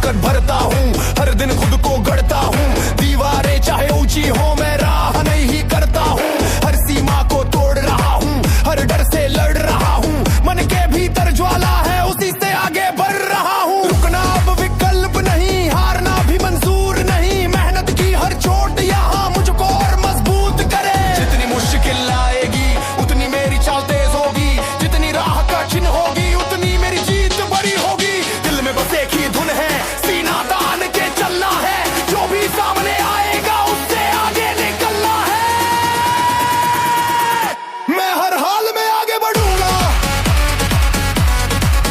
ताकत भरता हूँ, हर दिन खुद को गढ़ता हूँ। दीवारें चाहे ऊंची हो मैं राह नहीं करता हूँ, हर सीमा को तोड़ रहा हूँ, हर डर से लड़ रहा हूँ। मन के भीतर ज्वाला है उसी से आगे बढ़ रहा हूँ। रुकना अब विकल्प नहीं, हारना भी मंजूर नहीं। मेहनत की हर चोट यहाँ मुझको और मजबूत करे। जितनी मुश्किल आएगी उतनी मेरी चाल तेज होगी, जितनी राह कठिन होगी उतनी मेरी जीत बड़ी होगी। दिल में बस एक ही धुन है, सीना तान के चलना है, जो भी सामने आएगा उससे आगे निकलना है। मैं हर हाल में आगे बढ़ूंगा,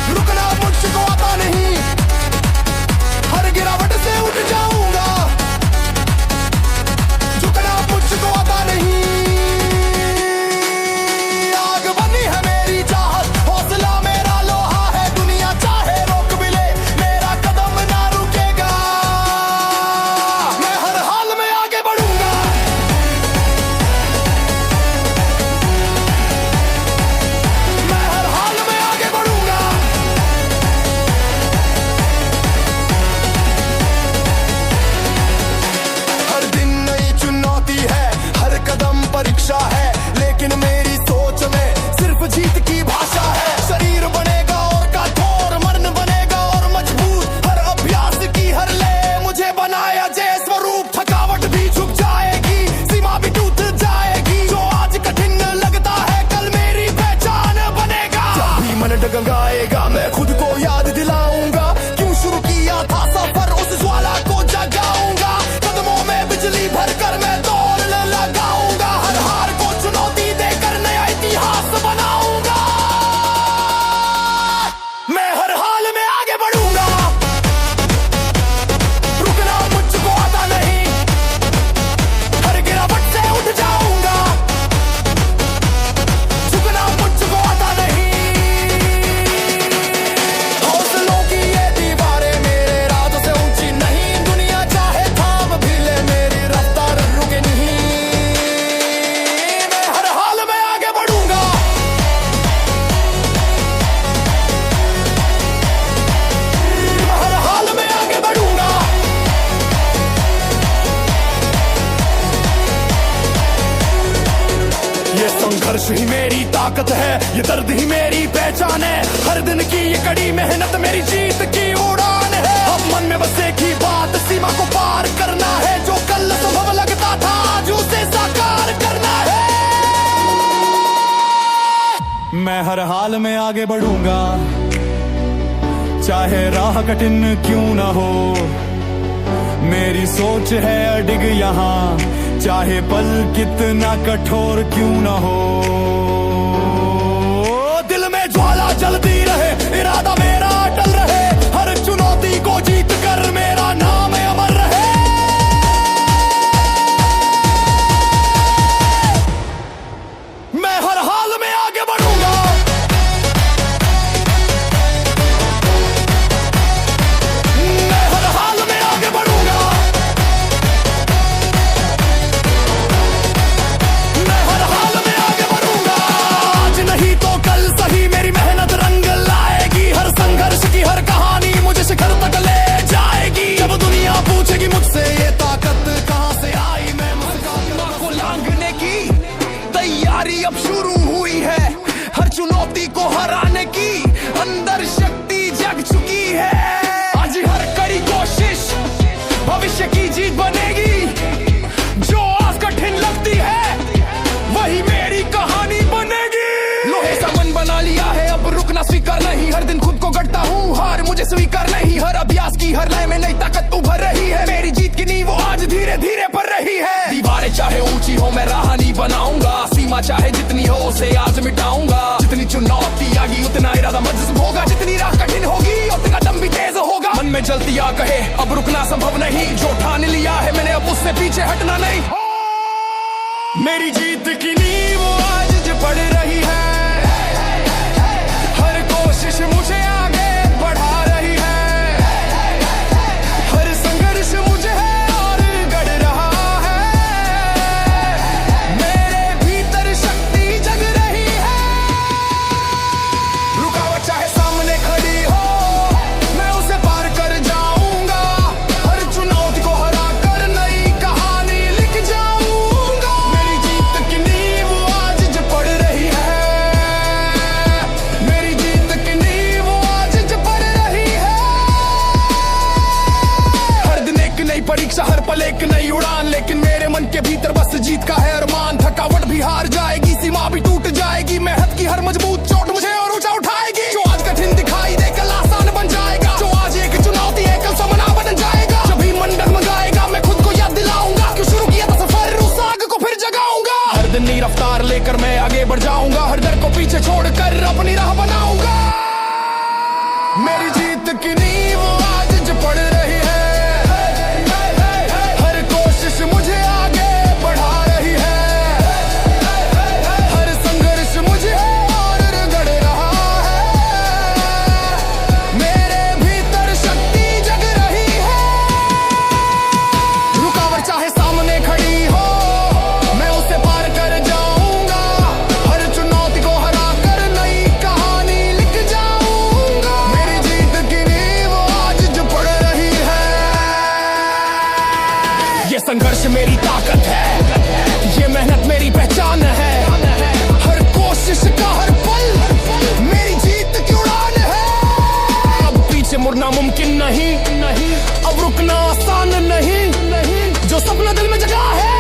रुकना मुझको आता नहीं, हर गिरावट से उठ जाऊंगा, झुकना मुझको आता नहीं। आग बनी है मेरी चाहत, हौसला मेरा लोहा है, दुनिया चाहे रोक भी ले मेरा कदम ना रुकेगा। मैं हर हाल में आगे बढ़ूंगा, मैं हर हाल में आगे बढ़ूंगा। हर दिन नई चुनौती है, हर कदम परीक्षा है, लेकिन मेरी सोच में सिर्फ जीत की भाषा है। शरीर बनेगा और कठोर, मन बनेगा और मजबूत, हर अभ्यास की हर ले मुझे बनाया जय स्वरूप। थकावट भी झुक जाएगी, सीमा भी टूट जाएगी, जो आज कठिन लगता है कल मेरी पहचान बनेगा। जब भी मन डगमगाएगा मैं खुद को याद दिलाऊंगा, क्यों शुरू किया था सफर, उस ज्वाला को जगाऊंगा। कदमों में बिजली भरकर मैं दौड़ लगाऊंगा, हर हार को चुनौती देकर नया इतिहास बनाऊंगा। मैं हर हाल में आगे बढ़ूंगा, रुकना मुझको आता नहीं, हर गिरावट से उठ जाऊंगा, झुकना मुझको आता नहीं। हौसलों की ये दीवारें मेरे रातों से ऊंची नहीं, दुनिया चाहे थाम भी ले मेरी रफ्तार रुके नहीं। मैं हर हाल में आगे बढ़ूंगा, मैं हर हाल में आगे बढ़ूंगा। ये संघर्ष ही मेरी ताकत है, ये दर्द ही मेरी पहचान है, हर दिन की ये कड़ी मेहनत मेरी जीत की उड़ान है। अब मन में बस एक ही बात, सीमा को पार करना है, जो कल असंभव लगता था आज उसे साकार करना है। मैं हर हाल में आगे बढ़ूंगा, चाहे राह कठिन क्यों ना हो। मेरी सोच है अडिग यहाँ, चाहे पल कितना कठोर क्यों ना हो। दिल में ज्वाला जलती रहे, इरादा मेरा अटल रहे, हर चुनौती को जीत कर मेरा नाम अमर रहे। मैं हर हाल में आगे बढ़ूंगा, मैं हर हाल में आगे बढ़ूंगा, मैं हर हाल में आगे बढ़ूंगा। आज नहीं तो कल सही मेरी मेहनत रंग लाएगी, हर संघर्ष की हर कहानी मुझे शिखर तक ले जाएगी। जब दुनिया पूछेगी मुझसे ये ताकत कहाँ से आई, मैं मुस्कान को लांघने की तैयारी अब शुरू हुई है, हर चुनौती को हराने की अंदर शक्ति जग चुकी है। आज हर कड़ी कोशिश भविष्य की जीत बनेगी, जो आज कठिन लगती है वही मेरी कहानी बनेगी। लोहे सा मन बना लिया है, अब रुकना स्वीकार नहीं, हर दिन खुद को गढ़ता हूँ, हार मुझे स्वीकार नहीं, हर अभ्यास की हर लय में नई ताकत उभर रही है। मेरी जीत की नींव वो आज धीरे धीरे बढ़ रही है। दीवारें चाहे ऊंची हो मैं राह नहीं बनाऊंगा, सीमा चाहे जितनी हो उसे आज मिटाऊंगा। जितनी चुनौती आगी उतना इरादा मजबूत होगा, जितनी राह कठिन होगी उतना दम भी तेज होगा। मन में जलती आ कहे अब रुकना संभव नहीं, जो ठान लिया है मैंने अब उससे पीछे हटना नहीं। मेरी जीत की नींव वो आज बढ़ रही है, हर कोशिश मुझे आगे बढ़ा रही है, हर संघर्ष मुझे है और गढ़ रहा है। मेरे भीतर शक्ति जग रही है, रुकावट चाहे सामने खड़ी हो मैं उसे पार कर जाऊंगा। के भीतर बस जीत का है अरमान। थकावट भी हार जाएगी, सीमा भी टूट जाएगी, मेहनत की हर मजबूत चोट मुझे और ऊंचा उठाएगी। जो आज कठिन दिखाई दे कल आसान बन जाएगा, जो आज एक चुनौती है कल समना बन जाएगा। जब भी मन डगमगाएगा मैं खुद को याद दिलाऊंगा, क्यों शुरू किया था सफर उस आग को फिर जगाऊंगा। हर दिन नई रफ्तार लेकर मैं आगे बढ़ जाऊंगा, हर डर को पीछे छोड़कर अपनी राह बनाऊंगा। मेरी जीत की नींव आज जो पड़ रही है, हर कोशिश मुझे आगे बढ़ा रही है, हर संघर्ष मुझे और गढ़ रहा है, मेरे भीतर शक्ति जग रही है। रुकावट चाहे सामने खड़ी हो मैं उसे पार कर जाऊंगा, हर चुनौती को हरा कर नई कहानी लिख जाऊंगा। मेरी जीत की नींव आज जो पड़ रही है, ये संघर्ष मेरी ताकत है, ये मेहनत मेरी पहचान है, हर कोशिश का हर पल मेरी जीत की उड़ान है। अब पीछे मुड़ना मुमकिन नहीं, अब रुकना आसान नहीं, जो सपना दिल में जगा है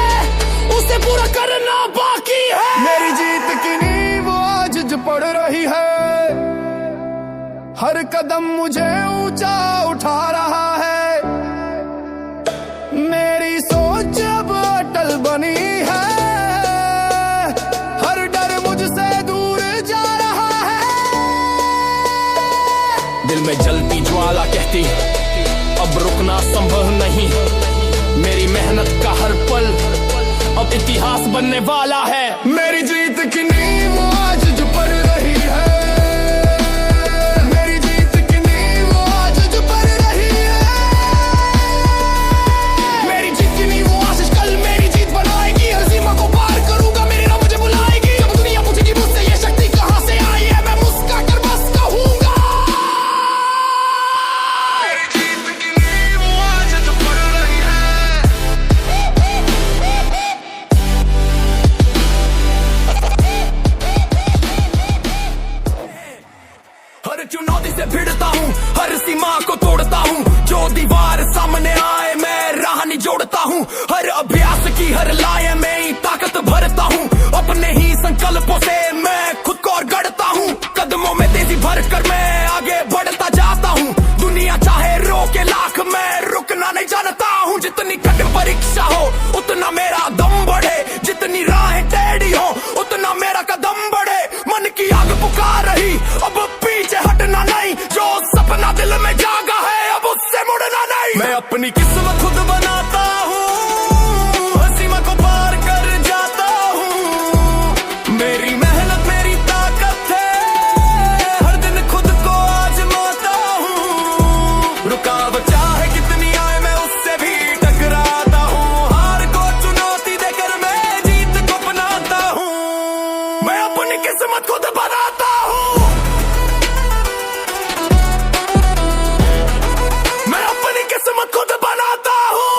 उसे पूरा करना बाकी है। मेरी जीत की नींव आज जो पड़ रही है, हर कदम मुझे ऊंचा उठा रहा है, मेरी सोच अब अटल बनी है, हर डर मुझसे दूर जा रहा है। दिल में जलती ज्वाला कहती अब रुकना संभव नहीं, मेरी मेहनत का हर पल अब इतिहास बनने वाला है। मेरी जीत की नींव आज जो पड़ रही है, मेरी जीत की नींव आज जो पड़ रही है, मेरी जीत की नींव आशीष कल मेरी जीत बनाएगी, हर सीमा को पार करूंगा मेरी राह मुझे बुलाएगी। जब दुनिया पूछेगी मुझसे ये शक्ति कहां से आई है, मैं मुस्कुरा कर बस कहूंगा। मेरी जीत की नींव आज जो पड़ रही है, हर चुनौती से भिड़ता हूँ, हर सीमा को तोड़ता हूँ, जो दीवार सामने आए मैं राह नहीं जोड़ता हूँ, हर अभ्यास की हर लाए में ही ताकत भरता हूँ, अपने ही संकल्पों से मैं खुद को और गढ़ता हूँ, कदमों में तेजी भर कर मैं आगे बढ़ता जाता हूँ। दुनिया चाहे रोके लाख मैं रुकना नहीं जानता हूँ, जितनी कठिन परीक्षा हो उतना मेरा दम बढ़े, जितनी राहें टेढ़ी हो उतना मेरा कदम बढ़े, मन की आग पुकार रही अब पीछे हटना नहीं, जो सपना दिल में जागा है अब उससे मुड़ना नहीं। मैं अपनी किस्मत खुद बनाता हूँ, हर सीमा को पार कर जाता हूँ, मेरी मेहनत मेरी ताकत है, हर दिन खुद को आजमाता हूँ, रुकावट चाहे कितनी आए मैं उससे भी टकराता हूँ, हार को चुनौती देकर मैं जीत को अपनाता हूँ, मैं अपनी किस्मत खुद बनाता हूँ, मैं अपनी किस्मत खुद बनाता हूँ।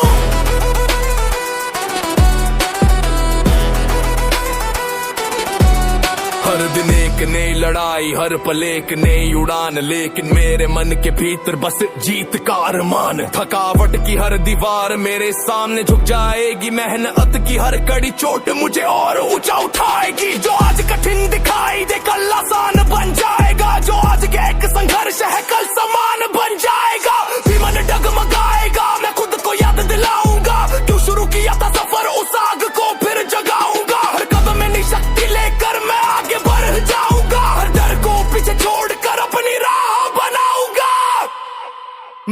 हर दिन एक नई लड़ाई, हर पल एक नई उड़ान, लेकिन मेरे मन के भीतर बस जीत का अरमान। थकावट की हर दीवार मेरे सामने झुक जाएगी, मेहनत की हर कड़ी चोट मुझे और ऊंचा उठाएगी, जो आज कठिन दिखाई दे कल आसान बन जाएगा, जो आज के एक संघर्ष है कल समान बन जाएगा। भी मन डगमगाएगा मैं खुद को याद दिलाऊंगा, क्यों शुरू किया था सफर उस आग को फिर जगाऊंगा, हर कदम में नई शक्ति लेकर मैं आगे बढ़ जाऊंगा, हर डर को पीछे छोड़कर अपनी राह बनाऊंगा।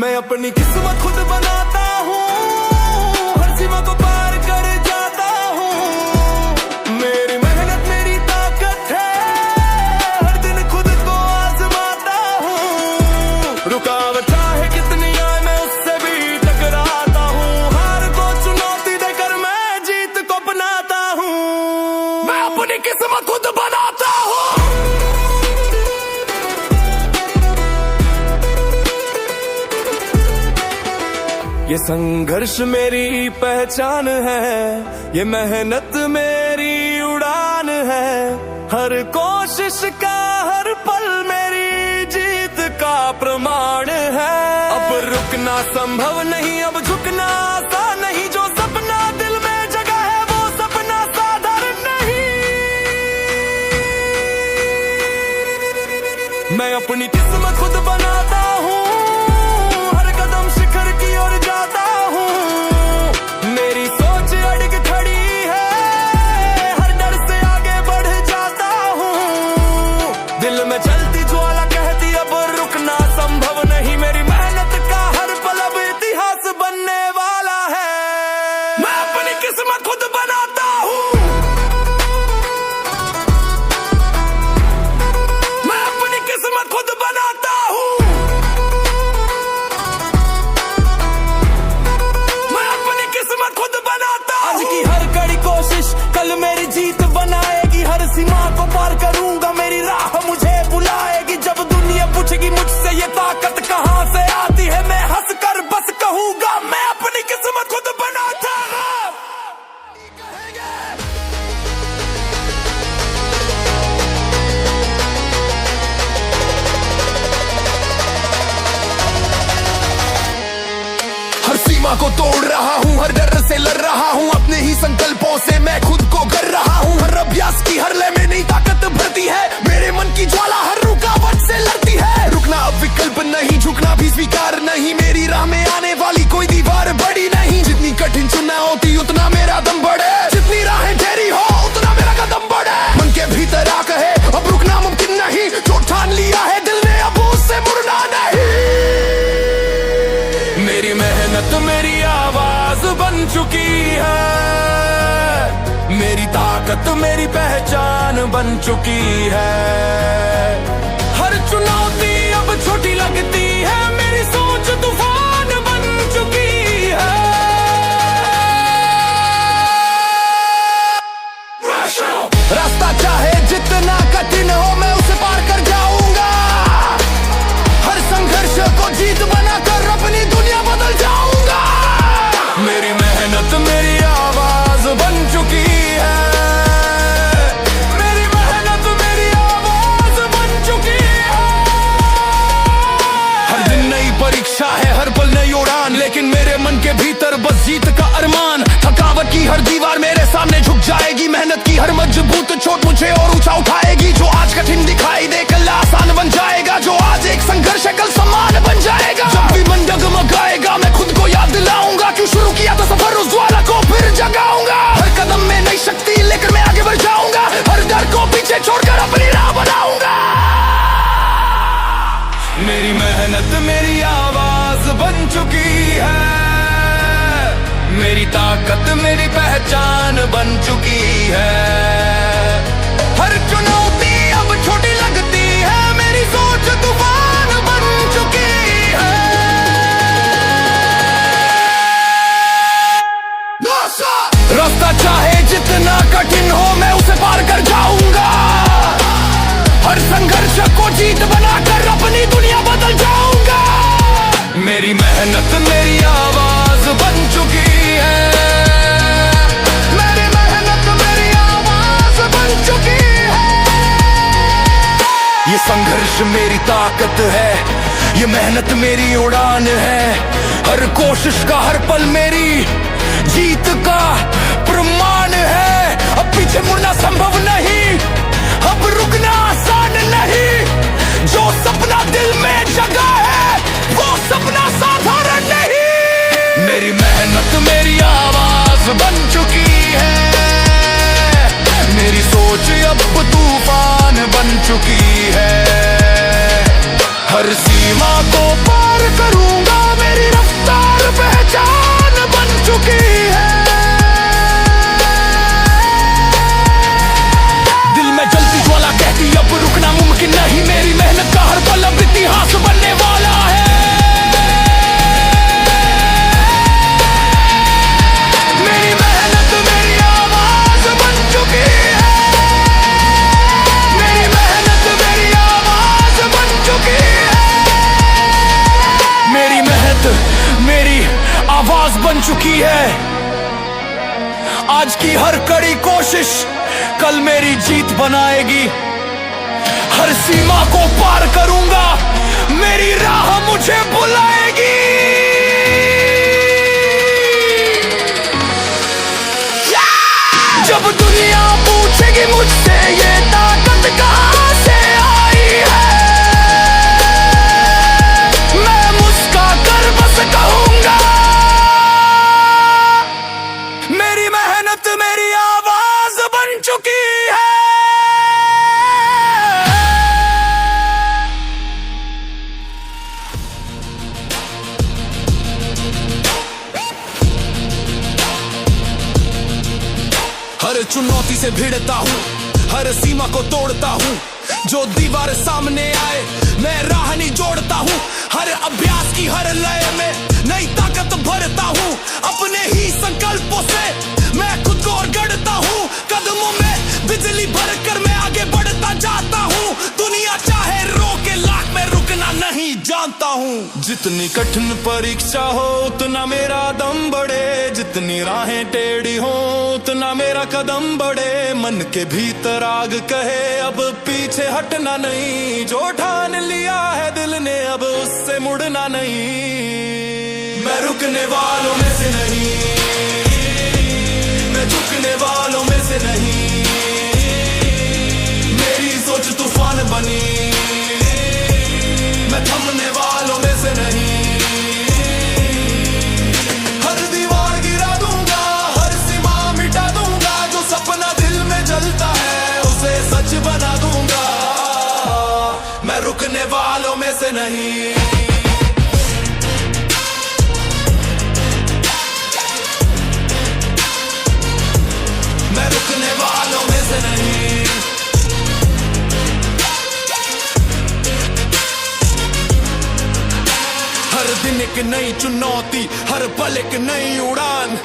मैं अपनी किस्मत खुद बनाता हूँ, हर सीमा को पार कर जाता हूँ, मेरी मेहनत मेरी ताकत है, हर दिन खुद को आजमाता हूँ, रुकावट चाहे कितनी आए मैं उससे भी टकराता हूँ, हार को चुनौती देकर मैं जीत को अपनाता हूँ, मैं अपनी किस्मत खुद बनाता हूँ। ये संघर्ष मेरी पहचान है, ये मेहनत मेरी उड़ान है, हर कोशिश का हर पल मेरी जीत का प्रमाण है। अब रुकना संभव नहीं, अब झुकना आसान नहीं, जो सपना दिल में जगा है मैं अपनी किस्मत खुद बनाता हूँ, हर कदम शिखर की ओर जाता हूँ। मेरी सोच अड़ग खड़ी है, हर डर से आगे बढ़ जाता हूँ। दिल में चलती ज्वाला कहती अब रुकना संभव नहीं, मेरी मेहनत का हर पल अब इतिहास बनने वाला है। मैं अपनी किस्मत खुद बनाता हूँ, खुद बनाता हूँ, मैं अपनी किस्मत खुद बनाता हूँ। आज की हर कड़ी कोशिश कल मेरी जीत बनाएगी, हर सीमा को पार करूंगा, मेरी राह मुझे बुलाएगी। जब दुनिया पूछेगी मुझसे ये ताकत कहाँ से आती है, मैं हंस कर बस कहूंगा मैं अपनी किस्मत खुद बनाता हूँ। सीमा को तोड़ रहा हूँ, हर डर से लड़ रहा हूँ, अपने ही संकल्पों से मैं खुद को कर रहा हूँ। हर अभ्यास की हर लय में नई ताकत भरती है, मेरे मन की ज्वाला हर रुकावट से लड़ती है। रुकना अब विकल्प नहीं, झुकना भी स्वीकार नहीं, मेरी राह में आने वाली कोई दीवार बड़ी नहीं। जितनी कठिन चुनना होती उतना मेरा दम बढ़े, जितनी राहें ढेरी हो उतना मेरा कदम बढ़े। मन के भीतर आ कहे अब रुकना मुमकिन नहीं, जो ठान लिया है दिल ने अब उससे मुड़ना नहीं। मेरी मेहनत मेरी आवाज बन चुकी है, मेरी ताकत मेरी पहचान बन चुकी है। हर चुनौती अब छोटी लगती है, मेरी सोच तूफान बन चुकी है। रास्ता चाहे जितना कठिन हो मैं उसे पार कर जाऊंगा, हर संघर्ष को जीत बनाकर अपनी दुनिया बदल जाऊंगा। मेरी मेहनत मेरी आवाज बन चुकी है, मेरी मेहनत मेरी आवाज बन चुकी है। हर दिन नई परीक्षा है, हर पल नई उड़ान, लेकिन मेरे मन के भीतर बस जीत का अरमान। थकावट की हर दीवार मेरे सामने झुक जाएगी, मेहनत की हर मजबूत चोट मुझे और ऊंचा उठाएगी। जो आज कठिन दिखाई दे कल आसान बन जाएगा, जो आज एक संघर्ष है कल सम्मान बन जाएगा। जब भी मन डगमगाएगा मैं खुद को याद दिलाऊंगा, क्यों शुरू किया था सफर उस ज्वाला को फिर जगाऊंगा। हर कदम में नई शक्ति लेकर मैं आगे बढ़ जाऊंगा, हर डर को पीछे छोड़कर अपनी राह बनाऊंगा। मेरी मेहनत मेरी आवाज बन चुकी है, मेरी ताकत मेरी पहचान बन चुकी है। हर चुनौती अब छोटी लगती है, मेरी सोच तूफान बन चुकी है। रास्ता चाहे जितना कठिन हो मैं उसे पार कर जाऊंगा, हर संघर्ष को जीत बनाकर अपनी दुनिया बदल जाऊंगा। मेरी मेहनत मेरी आवाज बन चुकी है, मेरी मेहनत मेरी आवाज बन चुकी है। ये संघर्ष मेरी ताकत है, ये मेहनत मेरी उड़ान है, हर कोशिश का हर पल मेरी जीत का प्रमाण है। अब पीछे मुड़ना संभव नहीं, अब रुकना आसान नहीं, जो सपना दिल में जगा है वो सपना साधारण नहीं। मेरी मेहनत मेरी आवाज बन चुकी है, मेरी सोच अब तूफान बन चुकी है। हर सीमा को पार करूंगा, मेरी रफ्तार पहचान बन चुकी है। दिल में जलती ज्वाला कहती अब रुकना मुमकिन नहीं, मेरी मेहनत का हर पल अब इतिहास बनने वाला है। मेरी मेहनत मेरी आवाज बन चुकी है, मेरी मेहनत मेरी आवाज बन चुकी है। मेरी मेहनत मेरी आवाज बन चुकी है। आज की हर कड़ी कोशिश कल मेरी जीत बनाएगी, हर सीमा को पार करूंगा, मेरी राह मुझे बुलाएगी। जब दुनिया पूछेगी मुझसे ये ताकत कहां से आई है, चुनौती से भिड़ता हूँ, हर सीमा को तोड़ता हूँ। जो दीवार सामने आए मैं राह नहीं जोड़ता हूँ। हर अभ्यास की हर लय में नई ताकत भरता हूँ। अपने ही संकल्पों से मैं खुद को और गढ़ता हूँ। कदमों में बिजली भरकर मैं आगे बढ़ता जाता हूँ। दुनिया चाहे रोके लाख में रुकना नहीं जानता हूँ। जितनी कठिन परीक्षा हो उतना मेरा दम बढ़े, जितनी राहें टेढ़ी हो उतना मेरा कदम बढ़े। मन के भीतर आग कहे अब पीछे हटना नहीं, जो ठान लिया है दिल ने अब उससे मुड़ना नहीं। मैं रुकने वालों में से नहीं, मैं झुकने वालों में से नहीं। मेरी सोच तूफान बनी, मैं थमने वालों में से नहीं। हर दीवार गिरा दूंगा, हर सीमा मिटा दूंगा। जो सपना दिल में जलता है उसे सच बना दूंगा। मैं रुकने वालों में से नहीं। मैं रुकने वालों में से नहीं। हर दिन एक नई चुनौती, हर पल एक नई उड़ान,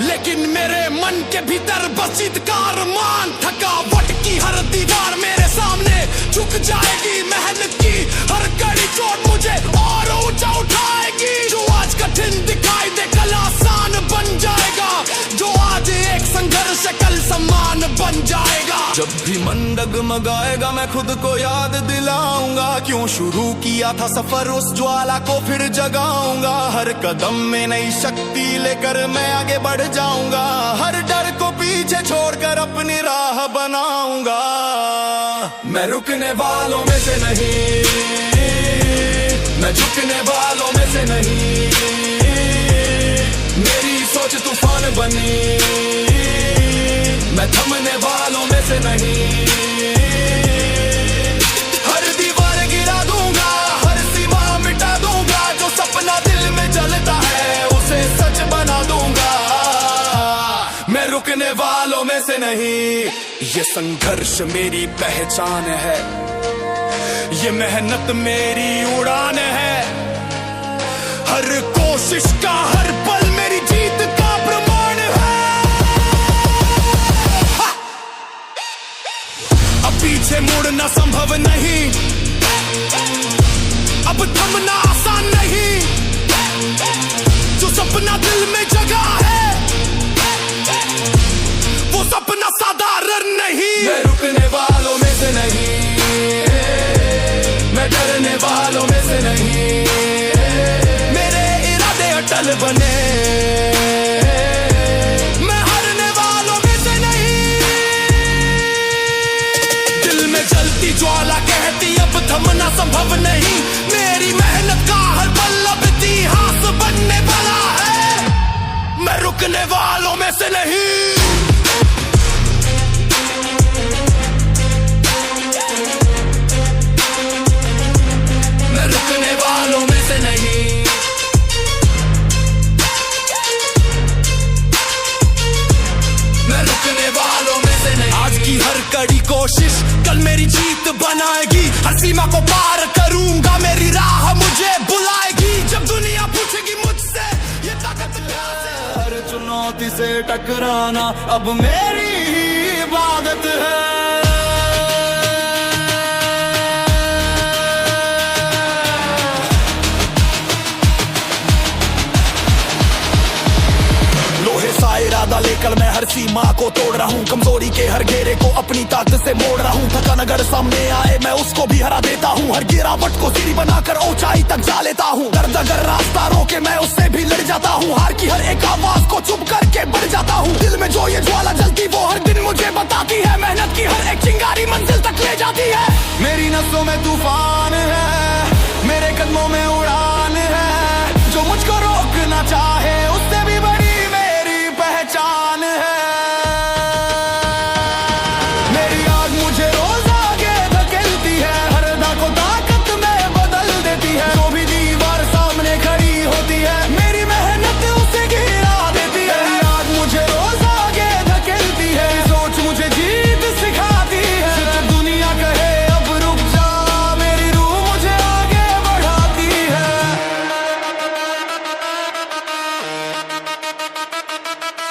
लेकिन मेरे मन के भीतर बस जीत का अरमान। थकावट की हर दीवार मेरे सामने झुक जाएगी, मेहनत की हर कड़ी चोट मुझे और ऊंचा उठाएगी। जो आज कठिन दिखाई दे कल आसान बन जाएगा, जो आज एक संघर्ष कल सम्मान बन जाएगा। जब भी मन डगमगाएगा मैं खुद को याद दिलाऊंगा, क्यों शुरू किया था सफर उस ज्वाला को फिर जगाऊंगा। हर कदम में नई शक्ति लेकर मैं आगे बढ़ जाऊंगा, हर डर को पीछे छोड़कर अपनी राह बनाऊंगा। मैं रुकने वालों में से नहीं, मैं झुकने वालों में से नहीं। मेरी सोच तूफान बनी, मैं थमने वालों में से नहीं। हर दीवार गिरा दूंगा, हर सीमा मिटा दूंगा। जो सपना दिल में जलता है उसे सच बना दूंगा। मैं रुकने वालों में से नहीं। ये संघर्ष मेरी पहचान है, ये मेहनत मेरी उड़ान है। हर कोशिश का हर पल मेरी जीत का प्रमाण है। अब पीछे मुड़ना संभव नहीं, अब थमना आसान नहीं। जो सपना दिल में जगा है वो सपना साधारण नहीं। मैं रुकने वालों में से नहीं, मैं डरने वालों में से नहीं। मेरे इरादे अटल बने, मैं हारने वालों में से नहीं। दिल में जलती ज्वाला कहती अब थमना संभव नहीं। मेरी मेहनत का हर पल अब इतिहास बनने वाला है। मैं रुकने वालों में से नहीं। मैं रुकने वालों में से नहीं। मैं रुकने वालों में से नहीं। आज की हर कड़ी कोशिश कल मेरी जीत बनाएगी। हर सीमा को पार करूंगा, मेरी राह मुझे बुलाएगी। जब दुनिया पूछेगी मुझसे ये ताकत क्या है, हर चुनौती से टकराना अब मेरी ही इबादत है। इरादा लेकर मैं हर सीमा को तोड़ रहा हूँ, कमजोरी के हर घेरे को अपनी ताकत से मोड़ रहा हूँ। थकान अगर सामने आए मैं उसको भी हरा देता हूँ, हर गिरावट को सीढ़ी बनाकर ऊंचाई तक जा लेता हूँ। दर्द अगर रास्ता रोके मैं उससे भी लड़ जाता हूँ, हार की हर एक आवाज को चुप करके बढ़ जाता हूँ। दिल में जो ये ज्वाला जलती वो हर दिन मुझे बताती है, मेहनत की हर एक चिंगारी मंजिल तक ले जाती है। मेरी नसों में तूफान है, मेरे कदमों में उड़ान है। जो मुझको रोकना चाहे उससे भी बड़ी पहचान है। मेरी आग मुझे रोज आगे धकेलती है, हर दा को ताकत में बदल देती है। जो भी दीवार सामने खड़ी होती है मेरी मेहनत उसे गिरा देती है। मेरी आग मुझे रोज आगे धकेलती है, सोच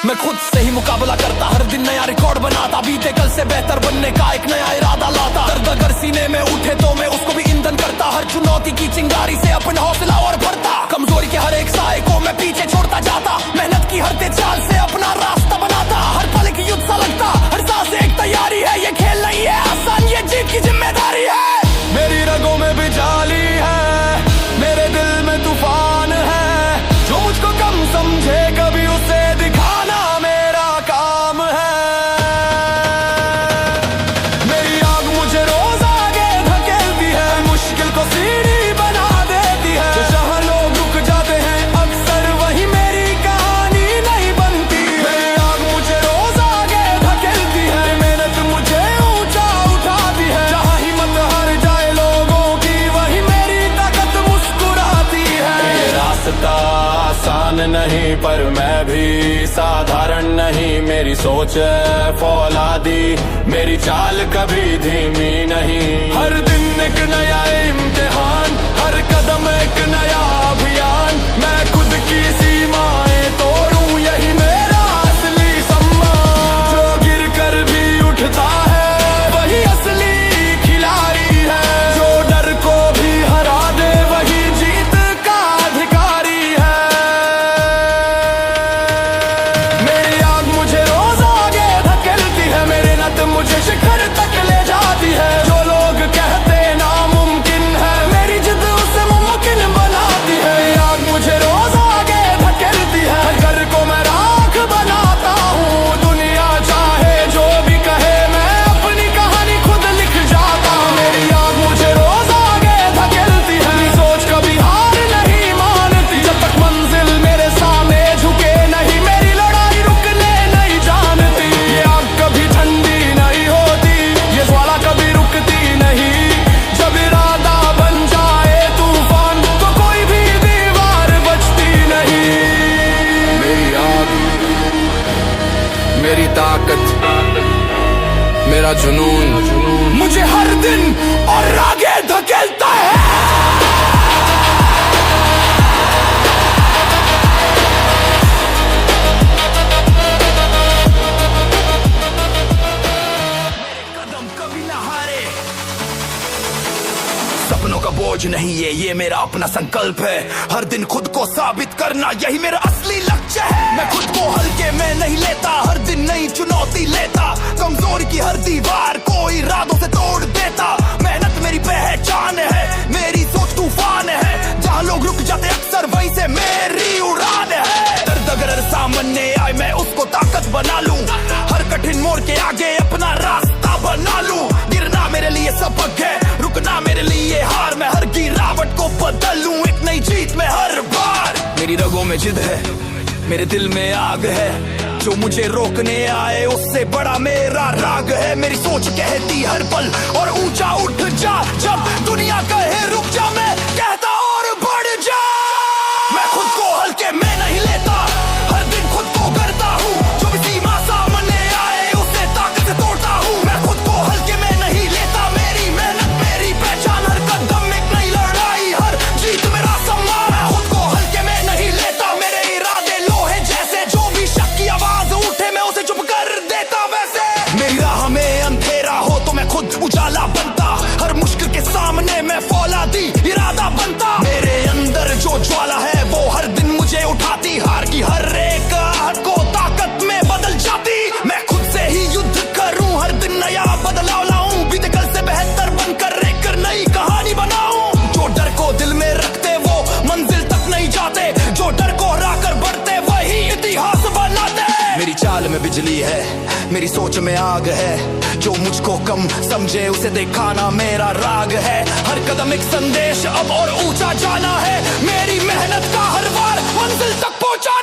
मैं खुद से ही मुकाबला करता, हर दिन नया रिकॉर्ड बनाता, बीते कल से बेहतर बनने का एक नया इरादा लाता। दर्द अगर सीने में उठे तो मैं उसको भी ईंधन करता, हर चुनौती की चिंगारी से अपना हौसला और भरता। कमजोरी के हर एक साए को मैं पीछे छोड़ता जाता, मेहनत की हर तेज चाल से अपना रास्ता बनाता। हर पल की युद्ध सा लगता, हर सांस एक तैयारी है, ये खेल नहीं है आसान, ये जीत की जिम्मेदारी है। मेरी रगों में बिजाली है, मेरे दिल में तूफान है, जो मुझको कम समझे कभी उसे दिखाना मेरा काम है। मेरी आग मुझे रोज आगे धकेलती है, मुश्किल को सीढ़ी बना देती है। जहाँ लोग रुक जाते हैं अक्सर वही मेरी कहानी नहीं बनती। मेरी आग मुझे रोज आगे धकेलती है, मेहनत मुझे ऊंचा उठाती है। जहाँ हिम्मत हार जाए लोगों की वही मेरी ताकत मुस्कुराती है। ये रास्ता आसान नहीं पर मैं भी साधारण नहीं, मेरी सोच है फौलादी, मेरी चाल कभी धीमी नहीं। हर दिन एक नया इम्तिहान, हर कदम एक नया अभियान, मैं खुद की सीमाएं तोड़ूं यही मेरा असली सम्मान। जो गिर कर भी उठता है वही असली खिलाड़ी है, जो डर को भी हरा दे वही जीत का अधिकारी है। मेरी आग मुझे रोज आगे धकेलती है, मेरे नत मुझे शिखर तक ले जाती है। जो लोग कहते नामुमकिन है, मेरी जिद उसे मुमकिन बनाती है। मेरी आग मुझे रोज आगे धकेलती है, हर घर को मैं राख बनाता हूँ। दुनिया चाहे जो भी कहे मैं अपनी कहानी खुद लिख जाता हूँ। मेरी आग मुझे रोज आगे धकेलती है, मेरी सोच कभी हार नहीं मानती। जब तक मंजिल मेरे सामने झुके नहीं, मेरी लड़ाई रुकने नहीं जानती। ये आग कभी ठंडी नहीं होती, ये ज्वाला कभी रुकती नहीं। जब इरादा बन जाए तूफान तो कोई भी दीवार बचती नहीं। मेरी आग, मेरी ताकत, मेरा जुनून मुझे हर दिन और आगे धकेलता है। कदम कभी न हारे, सपनों का बोझ नहीं ये मेरा अपना संकल्प है। हर दिन खुद को साबित करना यही मेरा असली लक्ष्य है। मैं खुद को हल्के में नहीं लेता, हर दिन नई चुनौती लेता। कमजोरी की हर दीवार को इरादों से तोड़ देता। मेहनत मेरी पहचान है, मेरी सोच तूफान है। जहाँ लोग रुक जाते अक्सर वहीं से मेरी उड़ान है। दर्द अगर सामने आए मैं उसको ताकत बना लूं, हर कठिन मोड़ के आगे अपना रास्ता बना लूं। गिरना मेरे लिए सबक है, रुकना मेरे लिए हार। मैं हर गिरावट को बदल लूं एक नई जीत में हर बार। मेरी रगों में जिद है, मेरे दिल में आग है, जो मुझे रोकने आए उससे बड़ा मेरा राग है। मेरी सोच कहती हर पल और ऊंचा उठ जा, जब दुनिया कहे रुक जा मैं कहता और बढ़ जा। मैं खुद को हल्के में नहीं लेता, हर दिन खुद को करता हूँ। जो भी सीमा सामने आए उसे ताकत से तोड़ता हूँ। मैं खुद को हल्के में नहीं लेता, मेरी मेहनत मेरी पहचान, हर कदम एक नई लड़ाई, हर जीत मेरा सम्मान। मैं खुद को हल्के में नहीं लेता, मेरे इरादे लोहे जैसे, जो भी शक की आवाज उठे मैं उसे चुप कर देता। वैसे मेरी राह में अंधेरा हो तो मैं खुद उजाला बनता, हर मुश्किल के सामने मैं फौलादी इरादा बनता। मेरे अंदर जो ज्वाला है वो हर दिन मुझे उठाती, हार की हर एक आहट को ताकत में बदल जाती। मैं खुद से ही युद्ध करूं, हर दिन नया बदलाव लाऊं, बीते कल से बेहतर बनकर एक नई कहानी बनाऊं। जो डर को दिल में रखते वो मंजिल तक नहीं जाते, जो डर को हरा कर बढ़ते वही इतिहास बनाते। मेरी चाल में बिजली है, मेरी सोच में आग है, जो मुझको कम समझे उसे दिखाना मेरा राग है। हर कदम एक संदेश अब और ऊंचा जाना है, मेरी मेहनत का हर बार मंजिल तक पहुंचा